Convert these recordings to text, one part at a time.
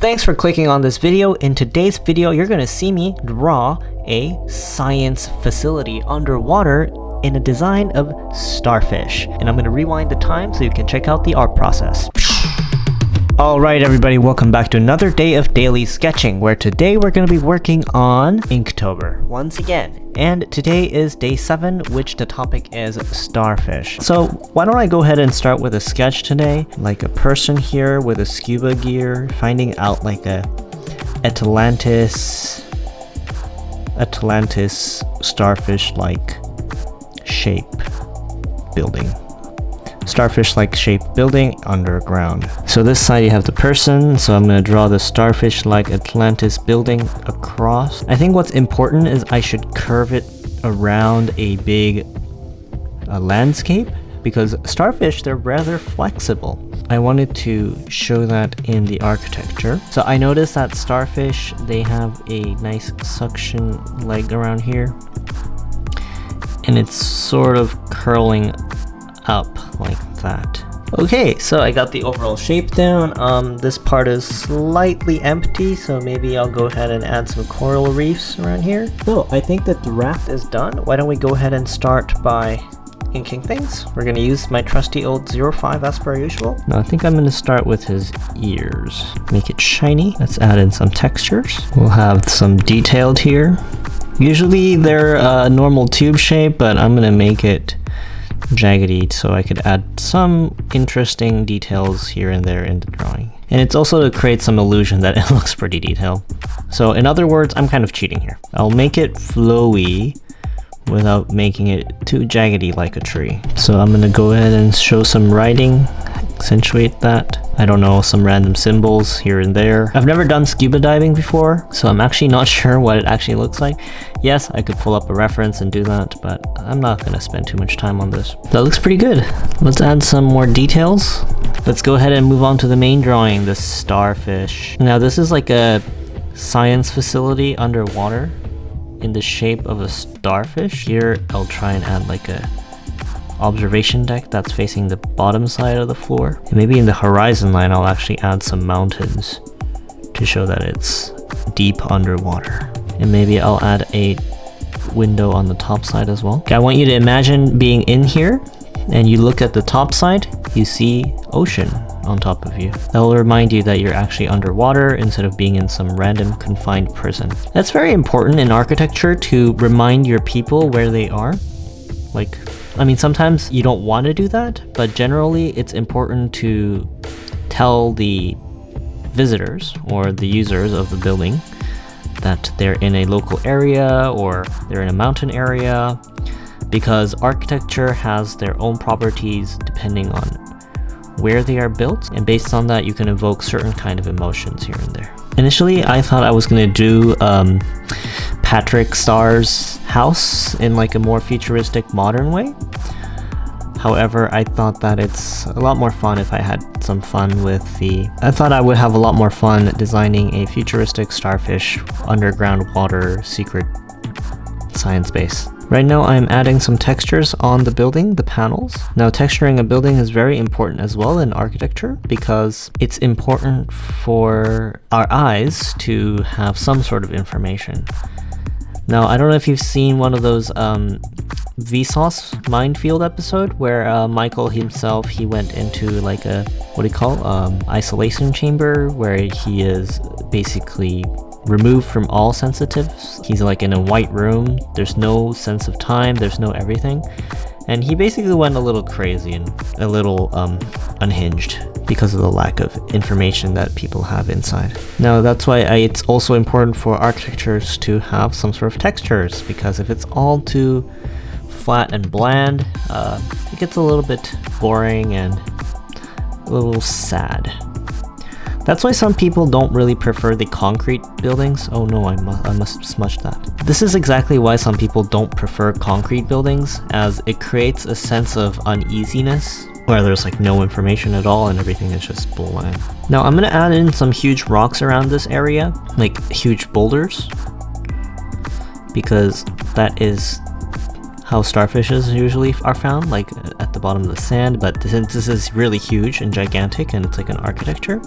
Thanks for clicking on this video. In today's video, you're going to see me draw a science facility underwater in a design of Starfish. And I'm going to rewind the time so you can check out the art process. Alright everybody, welcome back to another day of daily sketching, where today we're going to be working on Inktober once again. And today is day 7, which the topic is Starfish. So why don't I go ahead and start with a sketch today, like a person here with a scuba gear, finding out like a Atlantis starfish-like shape building. Starfish-like shaped building underground. So this side you have the person, so I'm going to draw the starfish-like Atlantis building across. I think what's important is I should curve it around a big landscape, because starfish, they're rather flexible. I wanted to show that in the architecture. So I noticed that starfish, they have a nice suction leg around here, and it's sort of curling up like that. Okay, so I got the overall shape down. This part is slightly empty, so maybe I'll go ahead and add some coral reefs around here. So I think that the raft is done. Why don't we go ahead and start by inking things? We're going to use my trusty old 05 as per usual. Now I think I'm going to start with his ears. Make it shiny. Let's add in some textures. We'll have some detailed here. Usually they're a normal tube shape, but I'm going to make it jaggedy so I could add some interesting details here and there in the drawing. And it's also to create some illusion that it looks pretty detailed. So in other words, I'm kind of cheating here. I'll make it flowy without making it too jaggedy like a tree. So I'm gonna go ahead and show some writing, accentuate that. I don't know, some random symbols here and there. I've never done scuba diving before, so I'm actually not sure what it actually looks like. Yes, I could pull up a reference and do that, but I'm not gonna spend too much time on this. That looks pretty good. Let's add some more details. Let's go ahead and move on to the main drawing, the starfish. Now this is like a science facility underwater in the shape of a starfish. Here I'll try and add like a observation deck that's facing the bottom side of the floor. And maybe in the horizon line I'll actually add some mountains to show that it's deep underwater. And maybe I'll add a window on the top side as well. Okay, I want you to imagine being in here and you look at the top side, you see ocean on top of you. That will remind you that you're actually underwater instead of being in some random confined prison. That's very important in architecture, to remind your people where they are. Like, I mean, sometimes you don't want to do that, but generally it's important to tell the visitors or the users of the building that they're in a local area or they're in a mountain area, because architecture has their own properties depending on where they are built, and based on that you can evoke certain kind of emotions here and there. Initially I thought I was going to do Patrick Starr's house in like a more futuristic modern way. However, I thought that it's a lot more fun if I had some fun with I thought I would have a lot more fun designing a futuristic starfish underground water secret science base. Right now I'm adding some textures on the building, the panels. Now texturing a building is very important as well in architecture, because it's important for our eyes to have some sort of information. Now I don't know if you've seen one of those Vsauce Minefield episode where Michael himself, he went into like a, what do you call, isolation chamber, where he is basically removed from all sensitives. He's like in a white room, there's no sense of time, there's no everything, and he basically went a little crazy and a little unhinged because of the lack of information that people have inside. Now that's why it's also important for architectures to have some sort of textures, because if it's all too flat and bland, it gets a little bit boring and a little sad. That's why some people don't really prefer the concrete buildings. Oh no, I must smudge that. This is exactly why some people don't prefer concrete buildings, as it creates a sense of uneasiness where there's like no information at all and everything is just bland. Now I'm gonna add in some huge rocks around this area, like huge boulders, because that is how starfishes usually are found, like at the bottom of the sand. But since this is really huge and gigantic and it's like an architecture,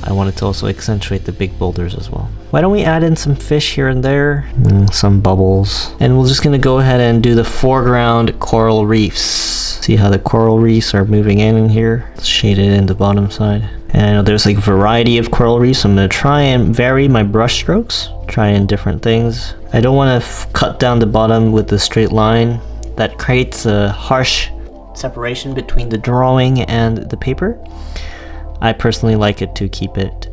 I wanted to also accentuate the big boulders as well. Why don't we add in some fish here and there, some bubbles, and we're just gonna go ahead and do the foreground coral reefs. See how the coral reefs are moving in here? It's shaded in the bottom side. And I know there's like a variety of coral reefs. I'm gonna try and vary my brush strokes, try in different things. I don't want to cut down the bottom with the straight line. That creates a harsh separation between the drawing and the paper. I personally like it to keep it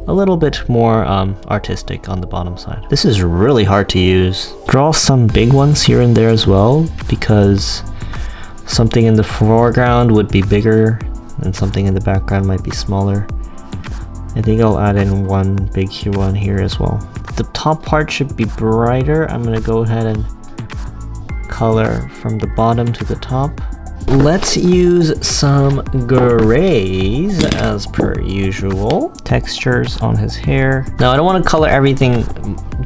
a little bit more artistic on the bottom side. This is really hard to use. Draw some big ones here and there as well, because something in the foreground would be bigger and something in the background might be smaller. I think I'll add in one big one here as well. The top part should be brighter. I'm gonna go ahead and color from the bottom to the top. Let's use some grays as per usual. Textures on his hair. Now I don't want to color everything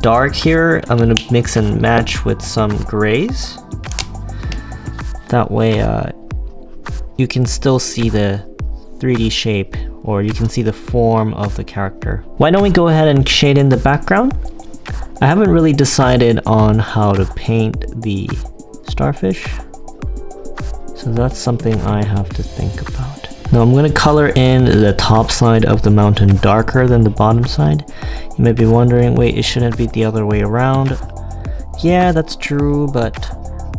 dark here. I'm going to mix and match with some grays. That way you can still see the 3D shape, or you can see the form of the character. Why don't we go ahead and shade in the background? I haven't really decided on how to paint the starfish. So that's something I have to think about. Now I'm going to color in the top side of the mountain darker than the bottom side. You might be wondering, wait, it shouldn't be the other way around. Yeah, that's true, but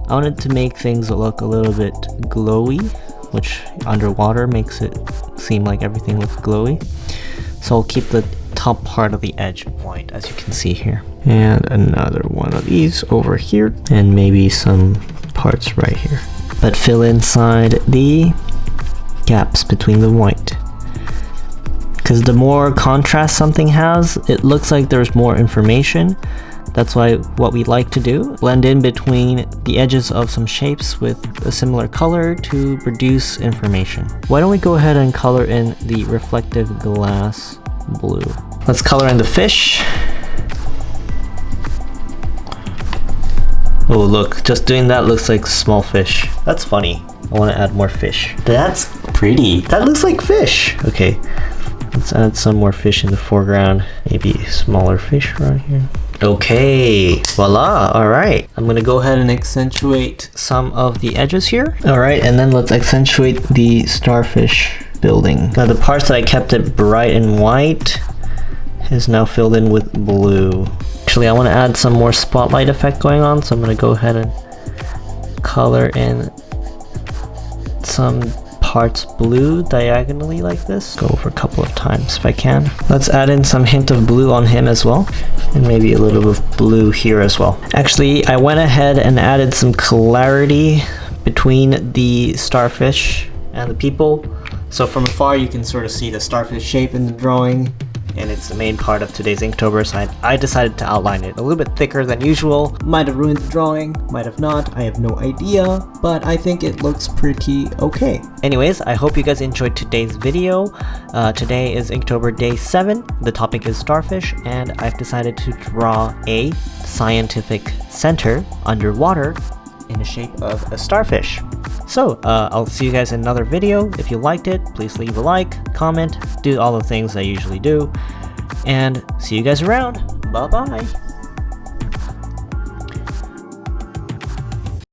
I wanted to make things look a little bit glowy, which underwater makes it seem like everything looks glowy. So I'll keep the top part of the edge white, as you can see here. And another one of these over here, and maybe some parts right here. But fill inside the gaps between the white. Because the more contrast something has, it looks like there's more information. That's why what we like to do, blend in between the edges of some shapes with a similar color to produce information. Why don't we go ahead and color in the reflective glass blue. Let's color in the fish. Oh look, just doing that looks like small fish. That's funny. I want to add more fish. That's pretty. That looks like fish. Okay, let's add some more fish in the foreground. Maybe smaller fish right here. Okay, voila, all right. I'm gonna go ahead and accentuate some of the edges here. All right, and then let's accentuate the starfish building. Now the parts that I kept it bright and white is now filled in with blue. Actually, I want to add some more spotlight effect going on, so I'm going to go ahead and color in some parts blue diagonally like this. Go over a couple of times if I can. Let's add in some hint of blue on him as well, and maybe a little bit of blue here as well. Actually, I went ahead and added some clarity between the starfish and the people. So from afar, you can sort of see the starfish shape in the drawing, and it's the main part of today's Inktober, so I decided to outline it a little bit thicker than usual. Might have ruined the drawing, might have not, I have no idea, but I think it looks pretty okay. Anyways, I hope you guys enjoyed today's video. Today is Inktober day 7, the topic is starfish, and I've decided to draw a scientific center underwater in the shape of a starfish. So, I'll see you guys in another video. If you liked it, please leave a like, comment, do all the things I usually do, and see you guys around. Bye-bye!